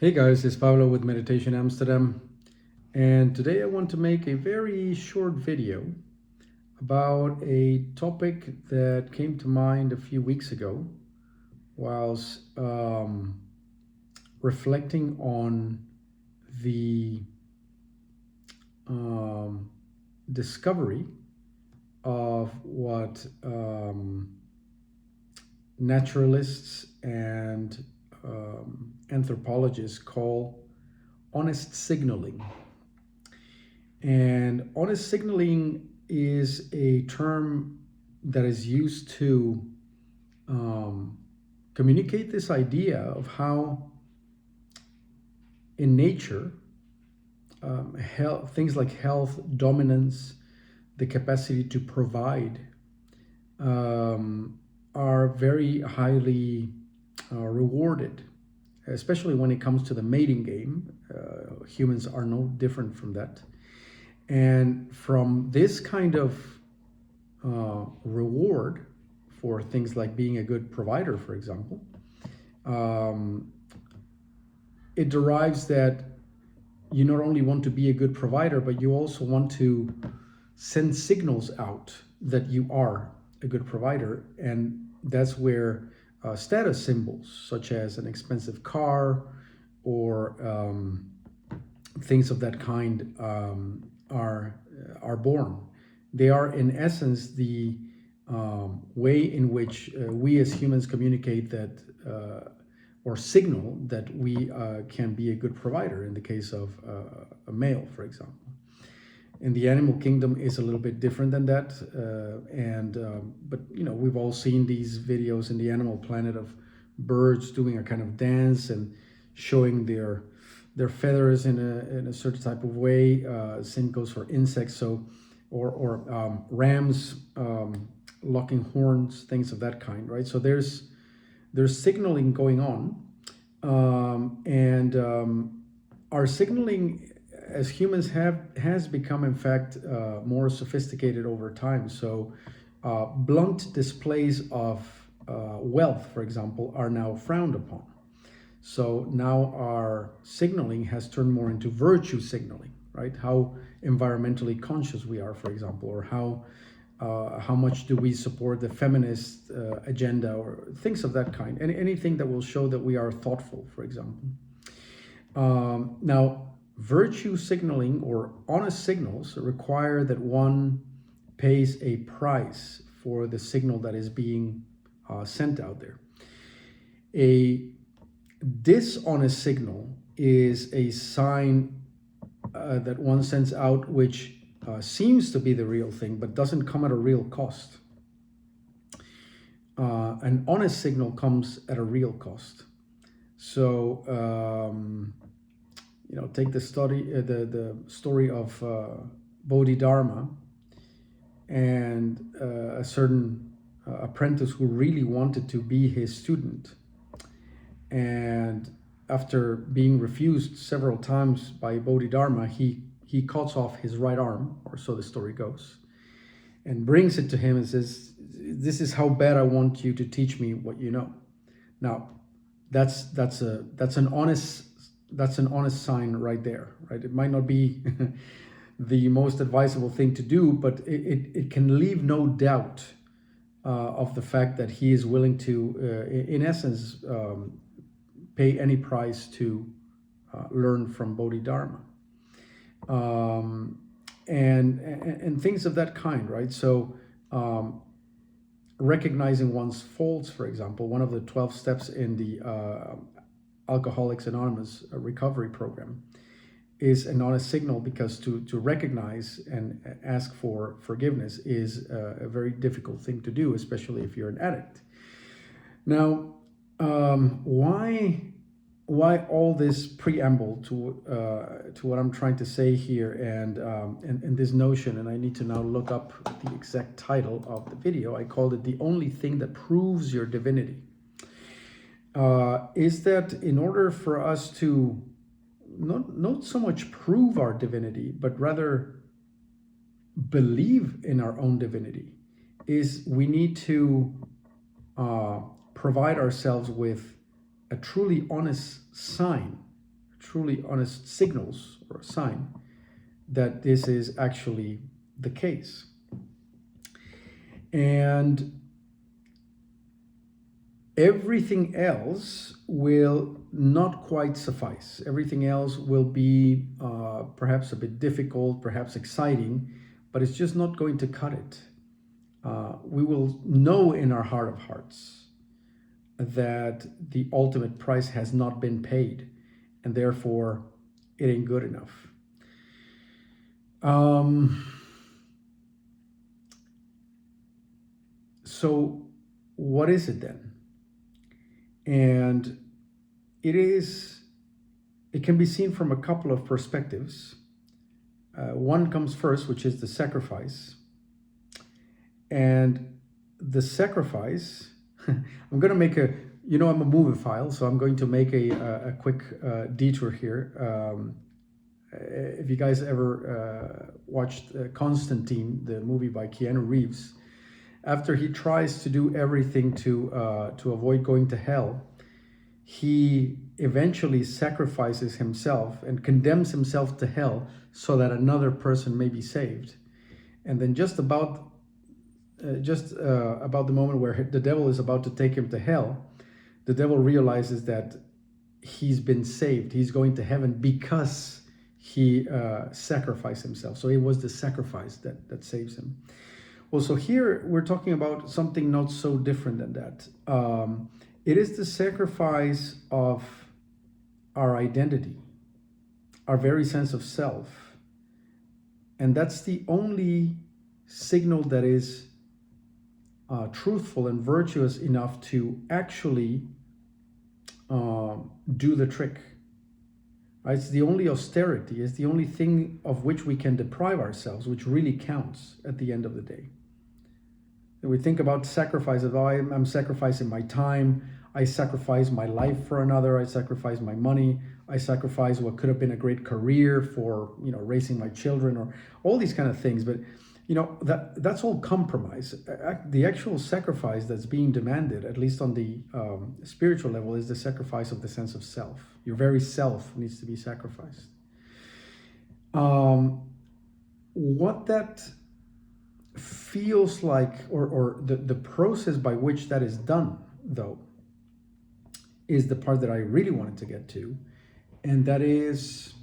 Hey guys, it's Pablo with Meditation Amsterdam, and today I want to make a very short video about a topic that came to mind a few weeks ago whilst reflecting on the um, discovery of what naturalists and anthropologists call honest signaling. And honest signaling is a term that is used to um, communicate this idea of how in nature things like health, dominance, the capacity to provide are very highly rewarded, especially when it comes to the mating game. Humans are no different from that. And from this kind of reward for things like being a good provider, for example, um, it derives that you not only want to be a good provider, but you also want to send signals out that you are a good provider. And that's where status symbols, such as an expensive car or things of that kind, are born. They are, in essence, the way in which we as humans communicate that or signal that we can be a good provider. In the case of a male, for example. In the animal kingdom is a little bit different than that, but we've all seen these videos in the Animal Planet of birds doing a kind of dance and showing their feathers in a certain type of way. Same goes for insects. So, or rams locking horns, things of that kind, right? So there's signaling going on, and our signaling as humans has become, in fact, more sophisticated over time. So blunt displays of wealth, for example, are now frowned upon. So now our signaling has turned more into virtue signaling, right? How environmentally conscious we are, for example, or how much do we support the feminist agenda, or things of that kind. Anything that will show that we are thoughtful, for example. Now, virtue signaling or honest signals require that one pays a price for the signal that is being sent out there. A dishonest signal is a sign that one sends out which seems to be the real thing but doesn't come at a real cost. An honest signal comes at a real cost. So take the story of Bodhidharma and a certain apprentice who really wanted to be his student, and after being refused several times by Bodhidharma, he cuts off his right arm, or so the story goes, and brings it to him and says, "This is how bad I want you to teach me what you know." Now, that's an honest sign right there, right? It might not be the most advisable thing to do, but it can leave no doubt of the fact that he is willing to, in essence, pay any price to learn from Bodhidharma, and things of that kind, right? So recognizing one's faults, for example, one of the 12 steps in the Alcoholics Anonymous recovery program is an honest signal, because to recognize and ask for forgiveness is a very difficult thing to do, especially if you're an addict. Now, why all this preamble to what I'm trying to say here, and this notion? And I need to now look up the exact title of the video. I called it "The Only Thing That Proves Your Divinity." Is that in order for us to not so much prove our divinity, but rather believe in our own divinity, is we need to provide ourselves with a truly honest sign truly honest signals or a sign that this is actually the case. And everything else will not quite suffice. Everything else will be perhaps a bit difficult, perhaps exciting, but it's just not going to cut it. We will know in our heart of hearts that the ultimate price has not been paid, and therefore it ain't good enough. So what is it then? And it can be seen from a couple of perspectives. One comes first, which is the sacrifice. And the sacrifice, I'm going to make I'm a moviephile, so I'm going to make a quick detour here. If you guys ever watched Constantine, the movie by Keanu Reeves, after he tries to do everything to avoid going to hell, he eventually sacrifices himself and condemns himself to hell so that another person may be saved. And then just about the moment where the devil is about to take him to hell, the devil realizes that he's been saved. He's going to heaven because he sacrificed himself. So it was the sacrifice that saves him. Well, so here we're talking about something not so different than that. It is the sacrifice of our identity, our very sense of self. And that's the only signal that is truthful and virtuous enough to actually do the trick. Right? It's the only austerity, it's the only thing of which we can deprive ourselves, which really counts at the end of the day. And we think about sacrifice of, I'm sacrificing my time, I sacrifice my life for another, I sacrifice my money, I sacrifice what could have been a great career for, raising my children, or all these kind of things. But that's all compromise. The actual sacrifice that's being demanded, at least on the spiritual level, is the sacrifice of the sense of self. Your very self needs to be sacrificed. What that feels like, or the process by which that is done, though, is the part that I really wanted to get to. And that is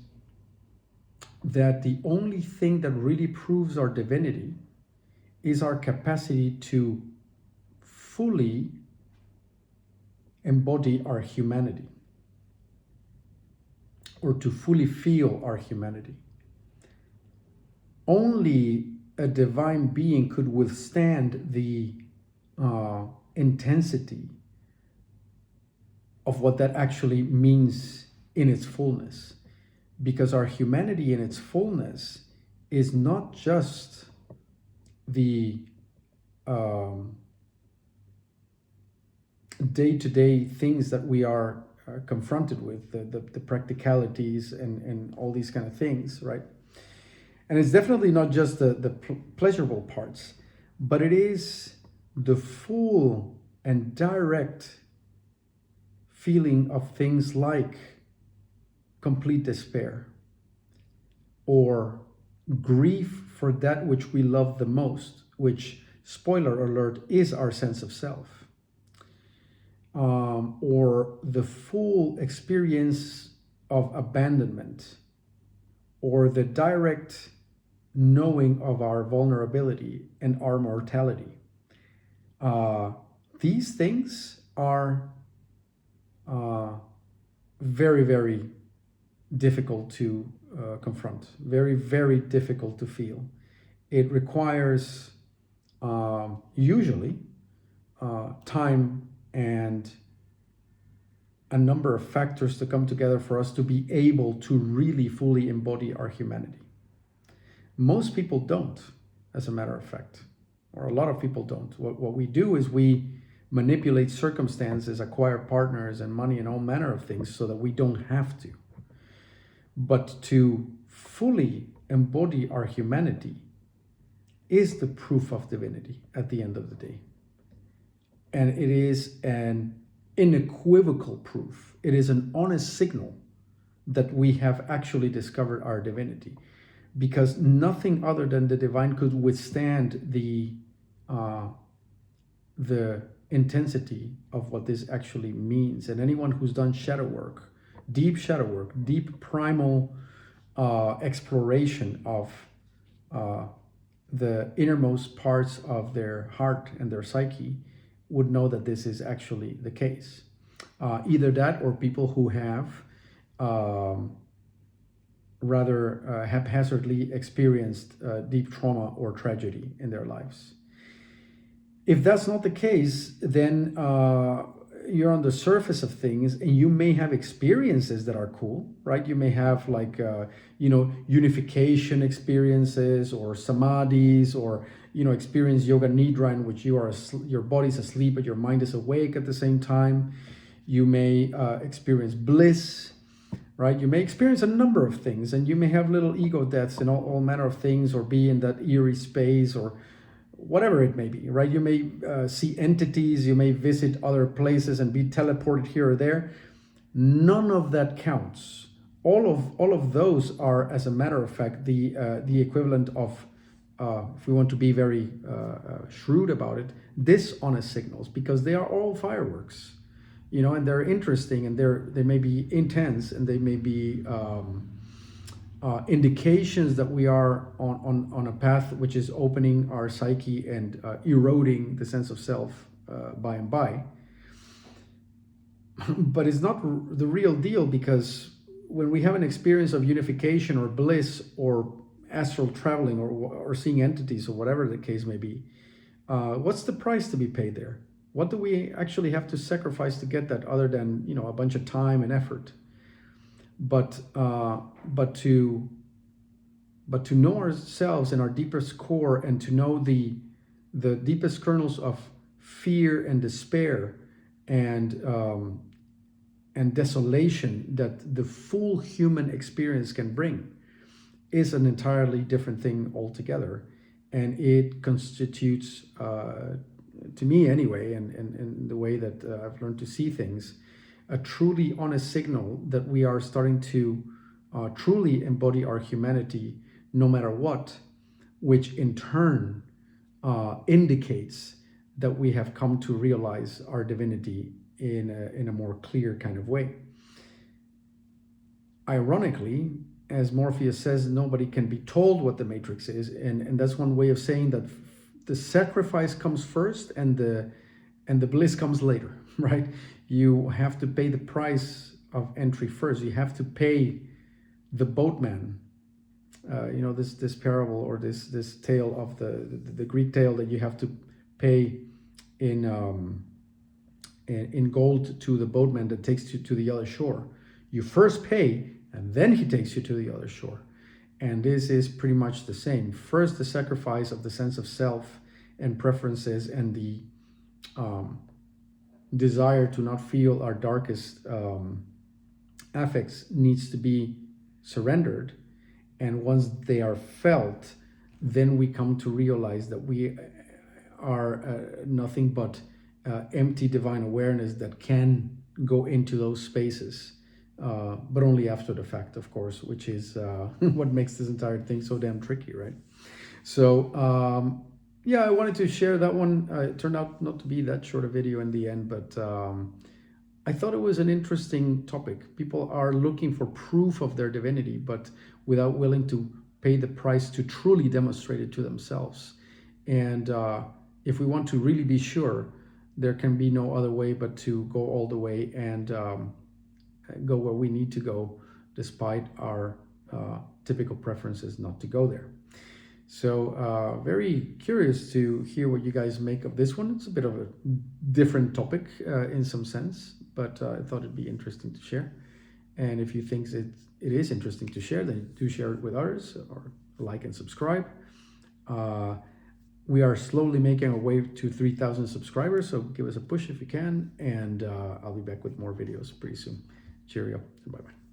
that the only thing that really proves our divinity is our capacity to fully embody our humanity, or to fully feel our humanity. Only a divine being could withstand the intensity of what that actually means in its fullness. Because our humanity in its fullness is not just the day-to-day things that we are confronted with, the practicalities and all these kind of things, right? And it's definitely not just the pleasurable parts, but it is the full and direct feeling of things like complete despair, or grief for that which we love the most, which, spoiler alert, is our sense of self, or the full experience of abandonment, or the direct knowing of our vulnerability and our mortality. These things are very, very difficult to confront, very, very difficult to feel. It requires usually time and a number of factors to come together for us to be able to really fully embody our humanity. Most people don't, as a matter of fact, or a lot of people don't. What we do is we manipulate circumstances, acquire partners and money and all manner of things so that we don't have to. But to fully embody our humanity is the proof of divinity at the end of the day. And it is an unequivocal proof. It is an honest signal that we have actually discovered our divinity, because nothing other than the divine could withstand the intensity of what this actually means. And anyone who's done shadow work, deep primal exploration of the innermost parts of their heart and their psyche would know that this is actually the case. Either that, or people who have rather haphazardly experienced deep trauma or tragedy in their lives. If that's not the case, then you're on the surface of things, and you may have experiences that are cool, right? You may have like, unification experiences, or samadhis, or, experience yoga nidra, in which your body's asleep but your mind is awake at the same time. You may experience bliss, right? You may experience a number of things, and you may have little ego deaths and all manner of things, or be in that eerie space, or whatever it may be, right? You may see entities, you may visit other places and be teleported here or there. None of that counts. All of those are, as a matter of fact, the equivalent of, if we want to be very shrewd about it, dishonest signals, because they are all fireworks, and they're interesting, and they may be intense, and they may be indications that we are on a path which is opening our psyche and eroding the sense of self by and by. But it's not the real deal, because when we have an experience of unification or bliss or astral traveling or seeing entities or whatever the case may be, what's the price to be paid there? What do we actually have to sacrifice to get that, other than a bunch of time and effort? But to know ourselves in our deepest core, and to know the deepest kernels of fear and despair and desolation that the full human experience can bring, is an entirely different thing altogether. And it constitutes, to me anyway, and the way that I've learned to see things, a truly honest signal that we are starting to truly embody our humanity no matter what, which in turn indicates that we have come to realize our divinity in a more clear kind of way. Ironically, as Morpheus says, nobody can be told what the matrix is, and that's one way of saying that the sacrifice comes first and the bliss comes later, right? You have to pay the price of entry first. You have to pay the boatman. This parable, or this tale of the Greek tale, that you have to pay in gold to the boatman that takes you to the other shore. You first pay, and then he takes you to the other shore. And this is pretty much the same. First, the sacrifice of the sense of self and preferences, and the desire to not feel our darkest affects needs to be surrendered. And once they are felt, then we come to realize that we are nothing but empty divine awareness that can go into those spaces, but only after the fact, of course, which is what makes this entire thing so damn tricky, right? So yeah, I wanted to share that one. It turned out not to be that short a video in the end, but I thought it was an interesting topic. People are looking for proof of their divinity, but without willing to pay the price to truly demonstrate it to themselves. And if we want to really be sure, there can be no other way but to go all the way and go where we need to go, despite our typical preferences not to go there. So very curious to hear what you guys make of this one. It's a bit of a different topic in some sense, but I thought it'd be interesting to share. And if you think it is interesting to share, then do share it with others, or like and subscribe. We are slowly making our way to 3,000 subscribers, so give us a push if you can, and I'll be back with more videos pretty soon. Cheerio, and bye-bye.